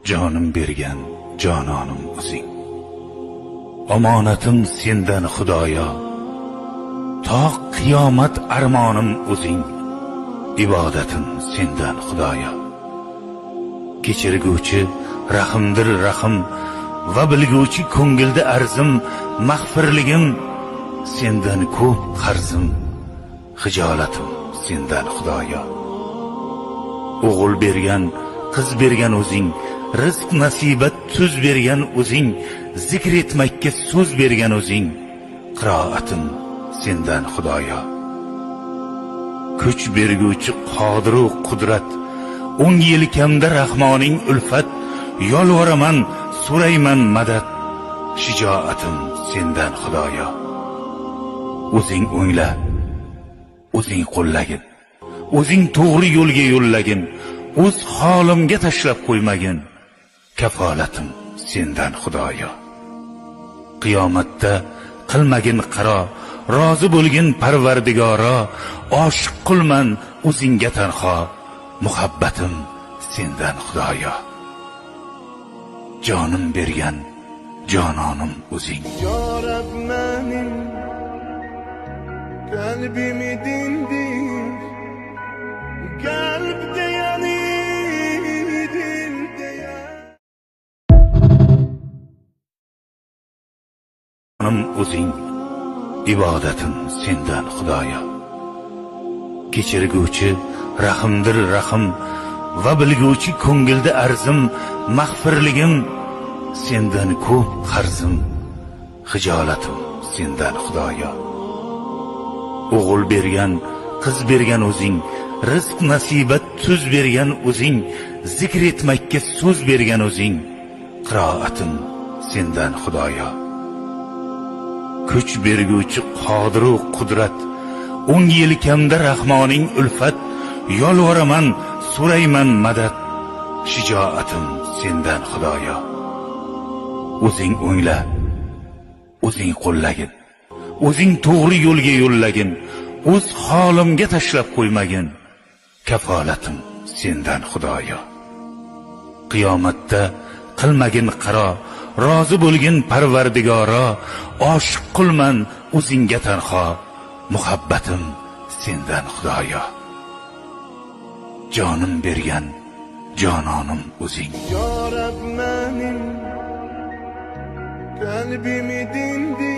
jonim bergan jononim o'zing. Omonatim sendan Xudoyo, to qiyomat armonim o'zing. Ibodatim sendan Xudoyo. Kechirguvchi rahimdir rahim va bilguvchi ko'ngilda arzim, mag'firligim sendan ko'p qarzim. Xijolatim sendan Xudoyo. O'g'il bergan, qiz bergan o'zing, rizq nasibat tuz bergan o'zing, zikr etmakka so'z bergan o'zing. Qiroatim sendan Xudoyo. Kuch berguvchi qodir va qudrat, 10 yelkamda rahmoning ulfat, yolvoraman, so'rayman madad. Shijoatim sendan Xudoyo. O'zing o'ngla, o'zing qo'llagin, o'zing to'g'ri yo'lga yo'llagin, o'z holimga tashlab qo'ymagin. Kafolatim sendan Xudoyo. Qiyomatda qilmagin qaro, rozi bo'lgin Parvardigoro, oshiq qilman o'zingga tanho. Muhabbatim sendan Xudoyo. Jonim bergan jononim o'zing. Ya Rab menim kalbimi dindir, kalbde yani dilde yani. Jonim o'zing, ibodatim sendan Xudoyo. Kechirguvchi rahimdir rahim va bilguvchi ko'ngilda arzim, mag'firligim sendan ko'p qarzim. Xijolatim sendan Xudoyo. O'g'il bergan, qiz bergan o'zing, rizq nasibat tuz bergan o'zing, zikr etmakka so'z bergan o'zing. Qiroatim sendan Xudoyo. Kuch berguvchi qodir va qudrat, 10 yelkamda rahmoning ulfat, yolvoraman, so'rayman madad. Shijoatim sendan Xudoyo. O'zing o'ngla, o'zing qo'llagin, o'zing to'g'ri yo'lga yo'llagin, o'z holimga tashlab qo'ymagin. Kafolatim sendan Xudoyo. Qiyomatda qilmagin qaro, rozi bo'lgin Parvardigoro, oshiq qilman o'zingga tanho. Muhabbatim sendan Xudoyo. Jonim bergan jononim o'zing. Ya Rab menim kalbimi dindir.